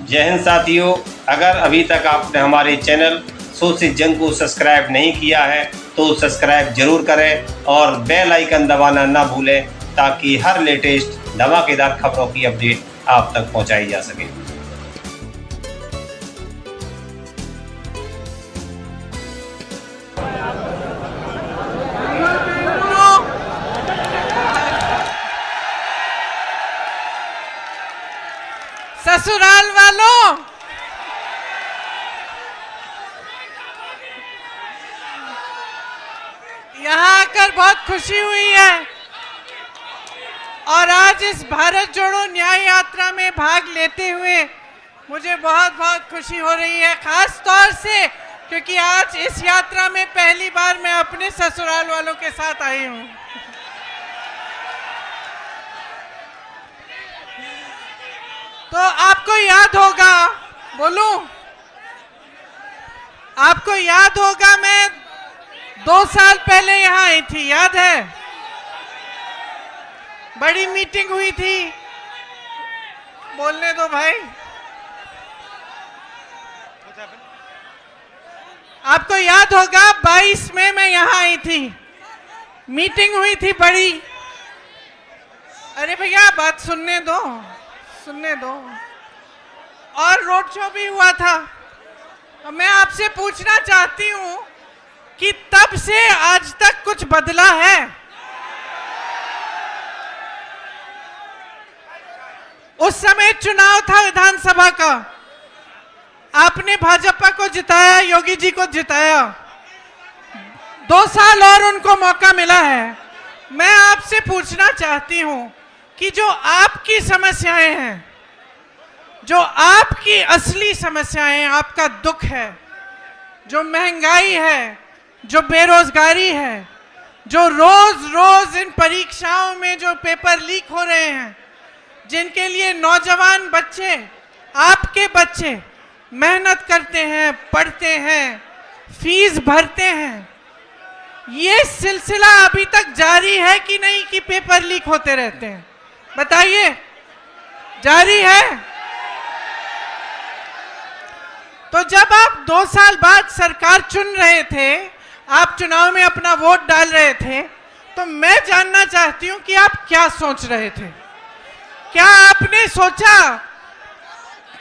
जय हिंद साथियों, अगर अभी तक आपने हमारे चैनल सोच से जंग को सब्सक्राइब नहीं किया है तो सब्सक्राइब जरूर करें और बेल आइकन दबाना ना भूलें ताकि हर लेटेस्ट धमाकेदार खबरों की अपडेट आप तक पहुंचाई जा सके। ससुराल वालों, यहाँ आकर बहुत खुशी हुई है और आज इस भारत जोड़ो न्याय यात्रा में भाग लेते हुए मुझे बहुत बहुत खुशी हो रही है, खास तौर से क्योंकि आज इस यात्रा में पहली बार मैं अपने ससुराल वालों के साथ आई हूँ। तो आपको याद होगा, बोलूं, आपको याद होगा मैं 2 साल पहले यहाँ आई थी, याद है? बड़ी मीटिंग हुई थी, बोलने दो भाई। आपको याद होगा 22 में मैं यहाँ आई थी, मीटिंग हुई थी बड़ी। अरे भैया बात सुनने दो, सुनने दो। और रोड शो भी हुआ था। मैं आपसे पूछना चाहती हूं कि तब से आज तक कुछ बदला है? उस समय चुनाव था विधानसभा का, आपने भाजपा को जिताया, योगी जी को जिताया, 2 साल और उनको मौका मिला है। मैं आपसे पूछना चाहती हूं कि जो आपकी समस्याएं हैं, जो आपकी असली समस्याएं, आपका दुख है, जो महंगाई है, जो बेरोजगारी है, जो रोज रोज इन परीक्षाओं में जो पेपर लीक हो रहे हैं, जिनके लिए नौजवान बच्चे, आपके बच्चे मेहनत करते हैं, पढ़ते हैं, फीस भरते हैं, ये सिलसिला अभी तक जारी है कि नहीं कि पेपर लीक होते रहते हैं? बताइए, जारी है? तो जब आप 2 साल बाद सरकार चुन रहे थे, आप चुनाव में अपना वोट डाल रहे थे, तो मैं जानना चाहती हूं कि आप क्या सोच रहे थे? क्या आपने सोचा,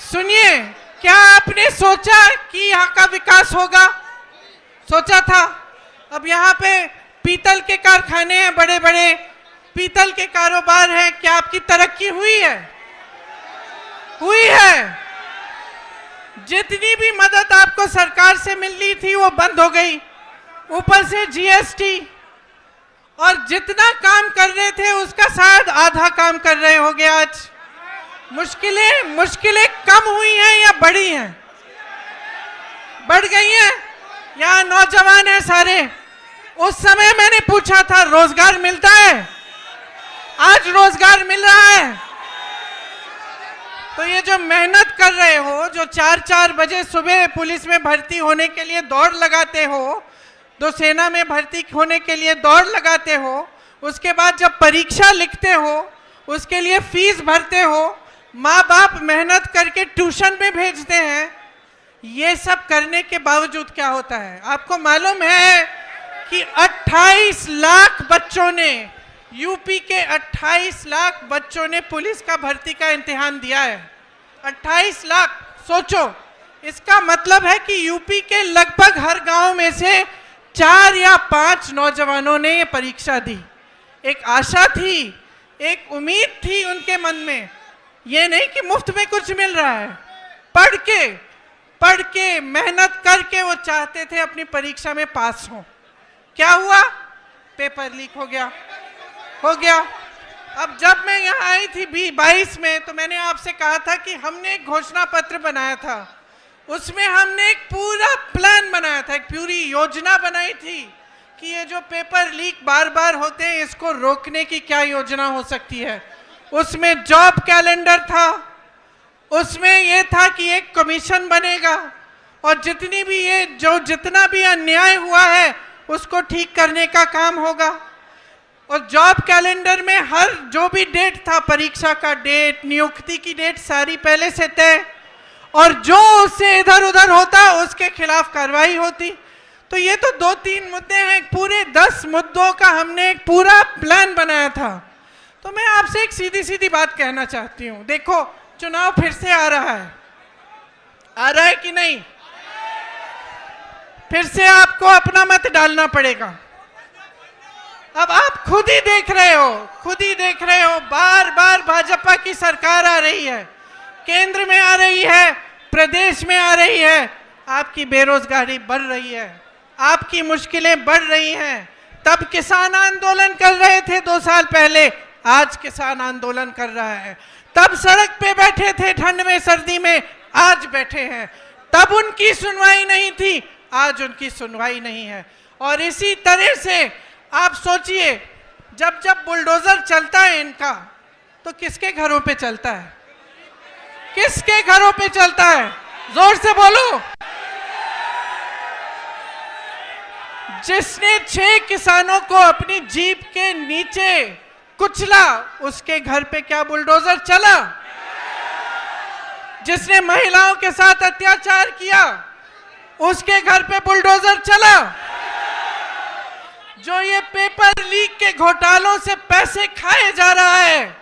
सुनिए, क्या आपने सोचा कि यहाँ का विकास होगा? सोचा था? अब यहाँ पे पीतल के कारखाने हैं, बड़े बड़े पीतल के कारोबार हैं, क्या आपकी तरक्की हुई है? हुई है। जितनी भी मदद आपको सरकार से मिलनी थी वो बंद हो गई, ऊपर से जीएसटी, और जितना काम कर रहे थे उसका शायद आधा काम कर रहे होंगे आज। मुश्किलें कम हुई हैं या बढ़ी हैं? बढ़ गई हैं। यहाँ नौजवान हैं सारे, उस समय मैंने पूछा था रोजगार मिलता है? आज रोजगार मिल रहा है। तो ये जो मेहनत कर रहे हो, जो 4-4 बजे सुबह पुलिस में भर्ती होने के लिए दौड़ लगाते हो, तो सेना में भर्ती होने के लिए दौड़ लगाते हो, उसके बाद जब परीक्षा लिखते हो, उसके लिए फीस भरते हो, माँ बाप मेहनत करके ट्यूशन में भेजते हैं, ये सब करने के बावजूद क्या होता है? आपको मालूम है कि 28 लाख बच्चों ने, यूपी के 28 लाख बच्चों ने पुलिस का भर्ती का इम्तिहान दिया है। 28 लाख, सोचो, इसका मतलब है कि यूपी के लगभग हर गांव में से 4 या 5 नौजवानों ने ये परीक्षा दी। एक आशा थी, एक उम्मीद थी उनके मन में, ये नहीं कि मुफ्त में कुछ मिल रहा है। पढ़ के मेहनत करके वो चाहते थे अपनी परीक्षा में पास हो। क्या हुआ? पेपर लीक हो गया। अब जब मैं यहाँ आई थी 22 में, तो मैंने आपसे कहा था कि हमने एक घोषणा पत्र बनाया था, उसमें हमने एक पूरा प्लान बनाया था, एक पूरी योजना बनाई थी कि ये जो पेपर लीक बार बार होते हैं, इसको रोकने की क्या योजना हो सकती है। उसमें जॉब कैलेंडर था, उसमें यह था कि एक कमीशन बनेगा और जितना भी अन्याय हुआ है उसको ठीक करने का काम होगा। और जॉब कैलेंडर में हर जो भी डेट था, परीक्षा का डेट, नियुक्ति की डेट, सारी पहले से तय। और जो उससे इधर उधर होता उसके खिलाफ कार्रवाई होती। तो ये तो 2-3 मुद्दे हैं, पूरे 10 मुद्दों का हमने एक पूरा प्लान बनाया था। तो मैं आपसे एक सीधी सीधी बात कहना चाहती हूं, देखो चुनाव फिर से आ रहा है कि नहीं? फिर से आपको अपना मत डालना पड़ेगा। अब आप खुद ही देख रहे हो, बार बार भाजपा की सरकार आ रही है, केंद्र में आ रही है, प्रदेश में आ रही है, आपकी बेरोजगारी बढ़ रही है, आपकी मुश्किलें बढ़ रही हैं। तब किसान आंदोलन कर रहे थे 2 साल पहले, आज किसान आंदोलन कर रहा है। तब सड़क पे बैठे थे ठंड में सर्दी में, आज बैठे हैं। तब उनकी सुनवाई नहीं थी, आज उनकी सुनवाई नहीं है। और इसी तरह से आप सोचिए, जब जब बुलडोजर चलता है इनका, तो किसके घरों पे चलता है? किसके घरों पे चलता है? जोर से बोलो। जिसने 6 किसानों को अपनी जीप के नीचे कुचला, उसके घर पे क्या बुलडोजर चला? जिसने महिलाओं के साथ अत्याचार किया, उसके घर पे बुलडोजर चला? जो ये पेपर लीक के घोटालों से पैसे खाए जा रहा है,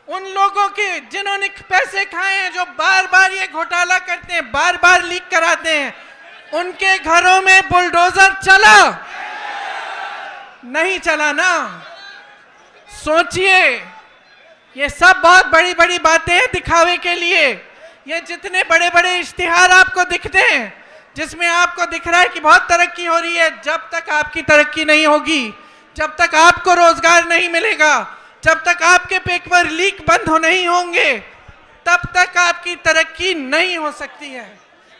उन लोगों के जिन्होंने पैसे खाए हैं, जो बार बार ये घोटाला करते हैं, बार बार लीक कराते हैं, उनके घरों में बुलडोजर चला? नहीं चला ना। सोचिए, ये सब बहुत बड़ी बड़ी बातें हैं दिखावे के लिए। ये जितने बड़े बड़े इश्तिहार आपको दिखते हैं, जिसमें आपको दिख रहा है कि बहुत तरक्की हो रही है, जब तक आपकी तरक्की नहीं होगी, जब तक आपको रोजगार नहीं मिलेगा, जब तक आपके पेपर लीक बंद नहीं होंगे, तब तक आपकी तरक्की नहीं हो सकती है।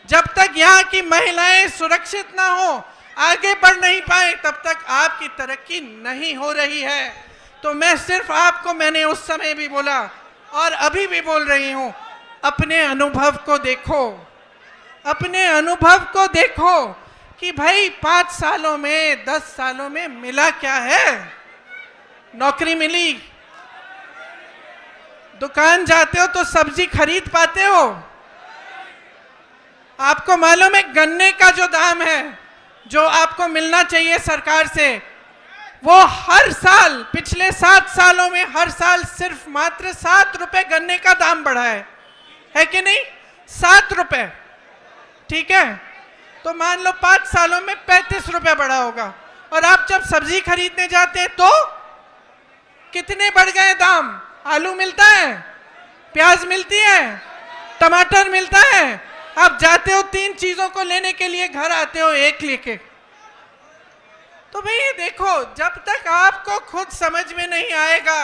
जब तक यहाँ की महिलाएं सुरक्षित ना हो, आगे बढ़ नहीं पाए, तब तक आपकी तरक्की नहीं हो रही है। तो मैं सिर्फ आपको, मैंने उस समय भी बोला और अभी भी बोल रही हूँ, अपने अनुभव को देखो, अपने अनुभव को देखो कि भाई 5 सालों में, 10 सालों में मिला क्या है? नौकरी मिली, दुकान जाते हो तो सब्जी खरीद पाते हो। आपको मालूम है गन्ने का जो दाम है, जो आपको मिलना चाहिए सरकार से, वो हर साल, पिछले 7 सालों में हर साल सिर्फ मात्र 7 रुपए गन्ने का दाम बढ़ा है कि नहीं? 7 रुपए, ठीक है? तो मान लो 5 सालों में 35 रुपए बढ़ा होगा। और आप जब सब्जी खरीदने जाते हैं तो कितने बढ़ गए दाम? आलू मिलता है, प्याज मिलती है, टमाटर मिलता है। आप जाते हो 3 चीजों को लेने के लिए, घर आते हो 1 लेके। तो भाई देखो, जब तक आपको खुद समझ में नहीं आएगा,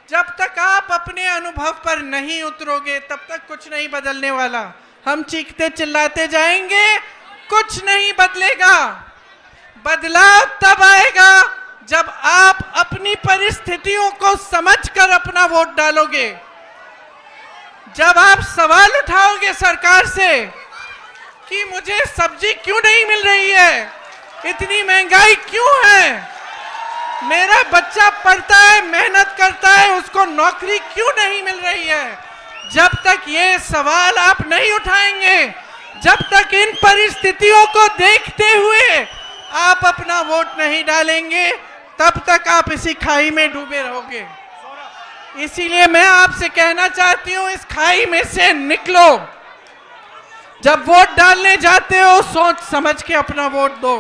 जब तक आप अपने अनुभव पर नहीं उतरोगे, तब तक कुछ नहीं बदलने वाला। हम चीखते चिल्लाते जाएंगे, कुछ नहीं बदलेगा। बदलाव तब आएगा जब आप अपनी परिस्थितियों को समझकर अपना वोट डालोगे, जब आप सवाल उठाओगे सरकार से कि मुझे सब्जी क्यों नहीं मिल रही है, इतनी महंगाई क्यों है, मेरा बच्चा पढ़ता है, मेहनत करता है, उसको नौकरी क्यों नहीं मिल रही है। जब तक ये सवाल आप नहीं उठाएंगे, जब तक इन परिस्थितियों को देखते हुए आप अपना वोट नहीं डालेंगे, तब तक आप इसी खाई में डूबे रहोगे। इसीलिए मैं आपसे कहना चाहती हूं, इस खाई में से निकलो। जब वोट डालने जाते हो, सोच समझ के अपना वोट दो।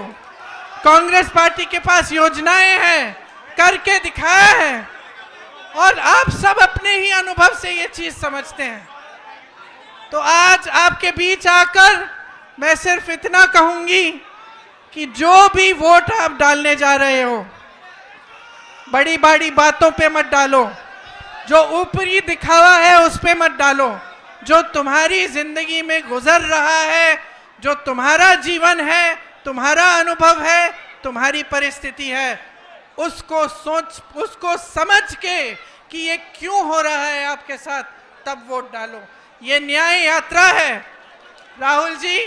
कांग्रेस पार्टी के पास योजनाएं हैं, करके दिखाया है, और आप सब अपने ही अनुभव से ये चीज समझते हैं। तो आज आपके बीच आकर मैं सिर्फ इतना कहूंगी कि जो भी वोट आप डालने जा रहे हो, बड़ी बड़ी बातों पे मत डालो, जो ऊपरी दिखावा है उस पे मत डालो। जो तुम्हारी जिंदगी में गुजर रहा है, जो तुम्हारा जीवन है, तुम्हारा अनुभव है, तुम्हारी परिस्थिति है, उसको सोच, उसको समझ के कि ये क्यों हो रहा है आपके साथ, तब वोट डालो। ये न्याय यात्रा है। राहुल जी,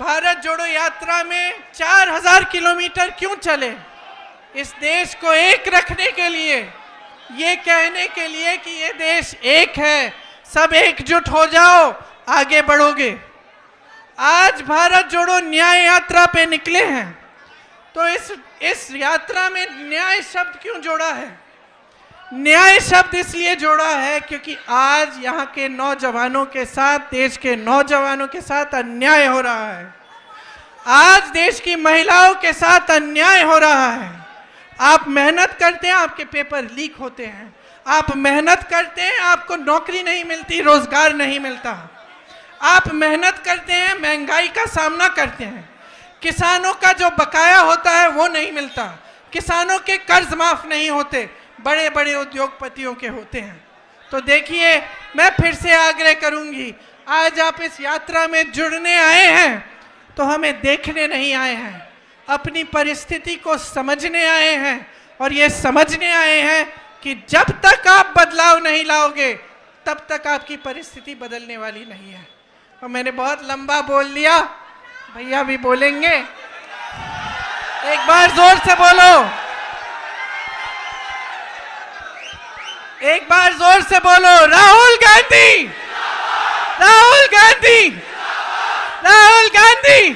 भारत जोड़ो यात्रा में 4000 किलोमीटर क्यों चले? इस देश को एक रखने के लिए, ये कहने के लिए कि ये देश एक है, सब एकजुट हो जाओ, आगे बढ़ोगे। आज भारत जोड़ो न्याय यात्रा पे निकले हैं, तो इस यात्रा में न्याय शब्द क्यों जोड़ा है? न्याय शब्द इसलिए जोड़ा है क्योंकि आज यहाँ के नौजवानों के साथ, देश के नौजवानों के साथ अन्याय हो रहा है। आज देश की महिलाओं के साथ अन्याय हो रहा है। आप मेहनत करते हैं, आपके पेपर लीक होते हैं। आप मेहनत करते हैं, आपको नौकरी नहीं मिलती, रोजगार नहीं मिलता। आप मेहनत करते हैं, महंगाई का सामना करते हैं। किसानों का जो बकाया होता है वो नहीं मिलता, किसानों के कर्ज माफ नहीं होते, बड़े बड़े उद्योगपतियों के होते हैं। तो देखिए, मैं फिर से आग्रह करूंगी, आज आप इस यात्रा में जुड़ने आए हैं तो हमें देखने नहीं आए हैं, अपनी परिस्थिति को समझने आए हैं। और ये समझने आए हैं कि जब तक आप बदलाव नहीं लाओगे तब तक आपकी परिस्थिति बदलने वाली नहीं है। और मैंने बहुत लंबा बोल लिया, भैया भी बोलेंगे, एक बार जोर से बोलो, एक बार जोर से बोलो, राहुल गांधी, राहुल गांधी, राहुल गांधी।